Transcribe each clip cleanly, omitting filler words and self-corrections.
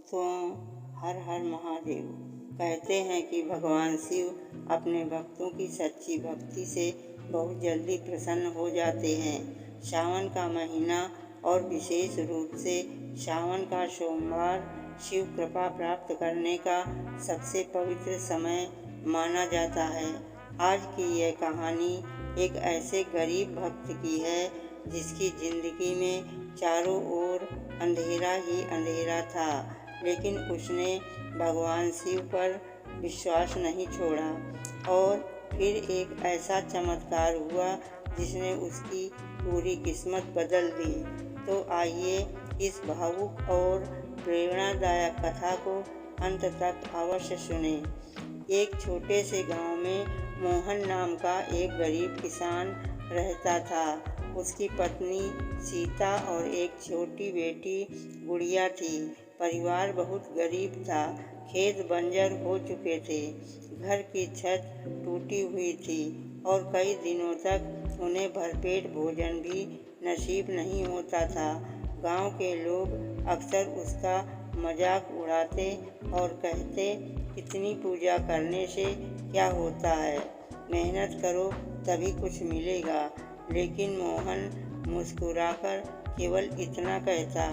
दोस्तों, हर हर महादेव। कहते हैं कि भगवान शिव अपने भक्तों की सच्ची भक्ति से बहुत जल्दी प्रसन्न हो जाते हैं। सावन का महीना और विशेष रूप से सावन का सोमवार शिव कृपा प्राप्त करने का सबसे पवित्र समय माना जाता है। आज की यह कहानी एक ऐसे गरीब भक्त की है जिसकी जिंदगी में चारों ओर अंधेरा ही अंधेरा था, लेकिन उसने भगवान शिव पर विश्वास नहीं छोड़ा। और फिर एक ऐसा चमत्कार हुआ जिसने उसकी पूरी किस्मत बदल दी। तो आइए इस भावुक और प्रेरणादायक कथा को अंत तक अवश्य सुने। एक छोटे से गांव में मोहन नाम का एक गरीब किसान रहता था। उसकी पत्नी सीता और एक छोटी बेटी गुड़िया थी। परिवार बहुत गरीब था। खेत बंजर हो चुके थे, घर की छत टूटी हुई थी और कई दिनों तक उन्हें भरपेट भोजन भी नसीब नहीं होता था। गांव के लोग अक्सर उसका मजाक उड़ाते और कहते, इतनी पूजा करने से क्या होता है, मेहनत करो तभी कुछ मिलेगा। लेकिन मोहन मुस्कुराकर केवल इतना कहता,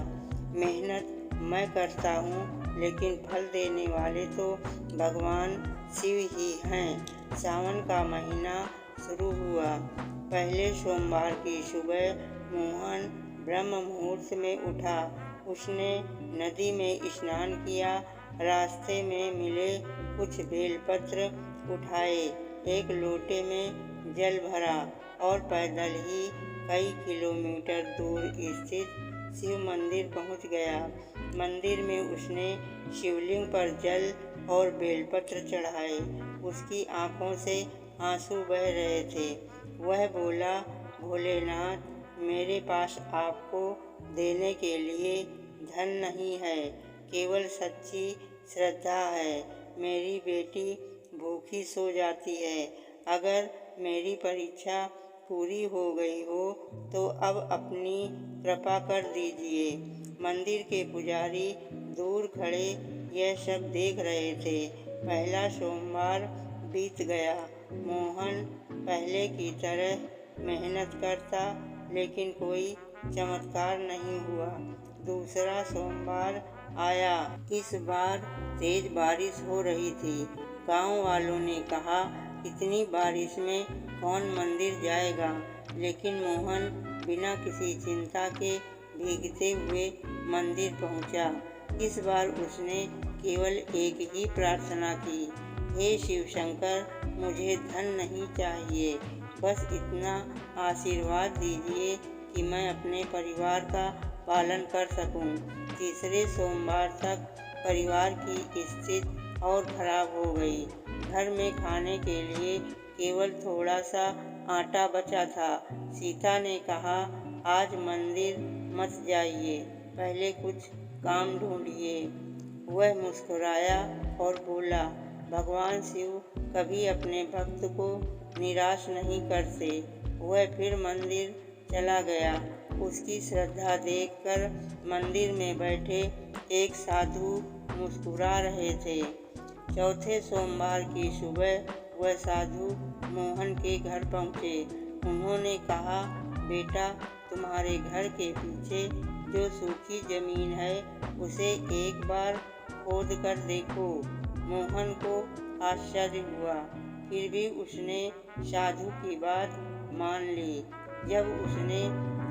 मेहनत मैं करता हूँ, लेकिन फल देने वाले तो भगवान शिव ही हैं। सावन का महीना शुरू हुआ। पहले सोमवार की सुबह मोहन ब्रह्म मुहूर्त में उठा। उसने नदी में स्नान किया, रास्ते में मिले कुछ बेलपत्र उठाए, एक लोटे में जल भरा और पैदल ही कई किलोमीटर दूर स्थित शिव मंदिर पहुंच गया। मंदिर में उसने शिवलिंग पर जल और बेलपत्र चढ़ाए। उसकी आंखों से आंसू बह रहे थे। वह बोला, भोलेनाथ, मेरे पास आपको देने के लिए धन नहीं है, केवल सच्ची श्रद्धा है। मेरी बेटी भूखी सो जाती है। अगर मेरी परीक्षा पूरी हो गई हो तो अब अपनी कृपा कर दीजिए। मंदिर के पुजारी दूर खड़े यह सब देख रहे थे। पहला सोमवार बीत गया। मोहन पहले की तरह मेहनत करता, लेकिन कोई चमत्कार नहीं हुआ। दूसरा सोमवार आया। इस बार तेज बारिश हो रही थी। गांव वालों ने कहा, इतनी बारिश में कौन मंदिर जाएगा। लेकिन मोहन बिना किसी चिंता के भीगते हुए मंदिर पहुंचा। इस बार उसने केवल एक ही प्रार्थना की, हे शिव शंकर, मुझे धन नहीं चाहिए, बस इतना आशीर्वाद दीजिए कि मैं अपने परिवार का पालन कर सकूं। तीसरे सोमवार तक परिवार की स्थिति और खराब हो गई। घर में खाने के लिए केवल थोड़ा सा आटा बचा था। सीता ने कहा, आज मंदिर मत जाइए, पहले कुछ काम ढूंढिए। वह मुस्कुराया और बोला, भगवान शिव कभी अपने भक्त को निराश नहीं करते। वह फिर मंदिर चला गया। उसकी श्रद्धा देखकर मंदिर में बैठे एक साधु मुस्कुरा रहे थे। चौथे सोमवार की सुबह वह साधु मोहन के घर पहुँचे। उन्होंने कहा, बेटा, तुम्हारे घर के पीछे जो सूखी जमीन है उसे एक बार खोद कर देखो। मोहन को आश्चर्य हुआ, फिर भी उसने साधु की बात मान ली। जब उसने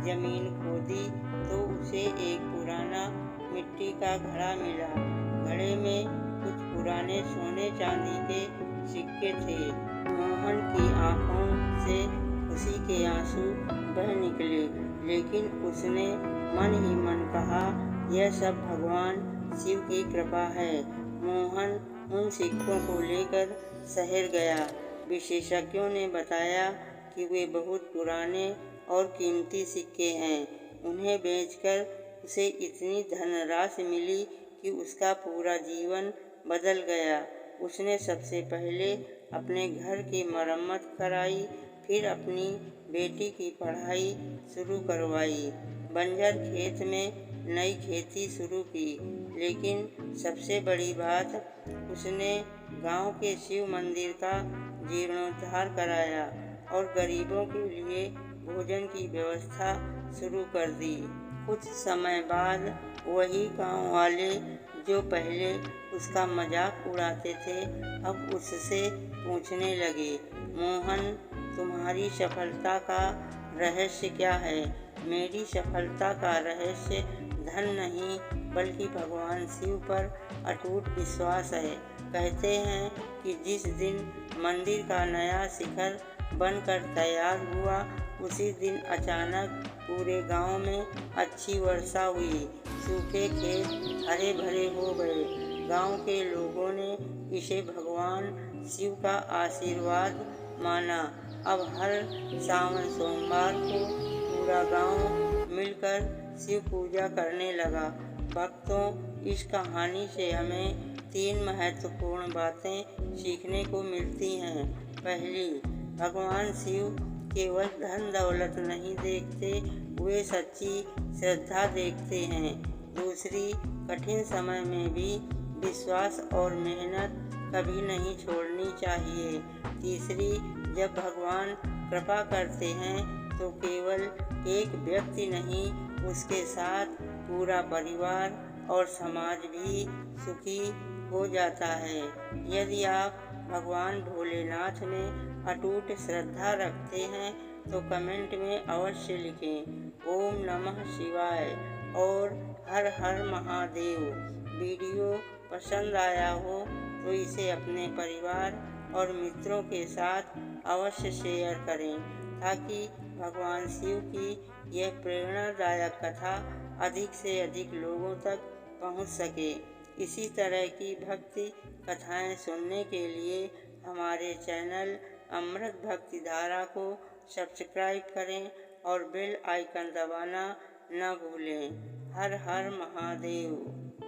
जमीन खोदी तो उसे एक पुराना मिट्टी का घड़ा मिला। घड़े में कुछ पुराने सोने चांदी के सिक्के थे। मोहन की आंखों से खुशी के आंसू बह निकले, लेकिन उसने मन ही मन कहा, यह सब भगवान शिव की कृपा है। मोहन उन सिक्कों को लेकर शहर गया। विशेषज्ञों ने बताया कि वे बहुत पुराने और कीमती सिक्के हैं। उन्हें बेचकर उसे इतनी धनराशि मिली कि उसका पूरा जीवन बदल गया। उसने सबसे पहले अपने घर की मरम्मत कराई, फिर अपनी बेटी की पढ़ाई शुरू करवाई। बंजर खेत में नई खेती शुरू की, लेकिन सबसे बड़ी बात, उसने गांव के शिव मंदिर का जीर्णोद्धार कराया और गरीबों के लिए भोजन की व्यवस्था शुरू कर दी। कुछ समय बाद वही गांव वाले जो पहले उसका मजाक उड़ाते थे, अब उससे पूछने लगे, मोहन, तुम्हारी सफलता का रहस्य क्या है? मेरी सफलता का रहस्य धन नहीं, बल्कि भगवान शिव पर अटूट विश्वास है। कहते हैं कि जिस दिन मंदिर का नया शिखर बनकर तैयार हुआ, उसी दिन अचानक पूरे गांव में अच्छी वर्षा हुई। सूखे खेत हरे भरे हो गए। गांव के लोगों ने इसे भगवान शिव का आशीर्वाद माना। अब हर सावन सोमवार को पूरा गांव मिलकर शिव पूजा करने लगा। भक्तों, इस कहानी से हमें 3 महत्वपूर्ण बातें सीखने को मिलती हैं। पहली, भगवान शिव केवल धन दौलत नहीं देखते, वे सच्ची श्रद्धा देखते हैं। दूसरी, कठिन समय में भी विश्वास और मेहनत कभी नहीं छोड़नी चाहिए। तीसरी, जब भगवान कृपा करते हैं तो केवल एक व्यक्ति नहीं, उसके साथ पूरा परिवार और समाज भी सुखी हो जाता है। यदि आप भगवान भोलेनाथ में अटूट श्रद्धा रखते हैं तो कमेंट में अवश्य लिखें ओम नमः शिवाय और हर हर महादेव। वीडियो पसंद आया हो तो इसे अपने परिवार और मित्रों के साथ अवश्य शेयर करें, ताकि भगवान शिव की यह प्रेरणादायक कथा अधिक से अधिक लोगों तक पहुंच सके। इसी तरह की भक्ति कथाएं सुनने के लिए हमारे चैनल अमृत भक्ति धारा को सब्सक्राइब करें और बेल आइकन दबाना न भूलें। हर हर महादेव।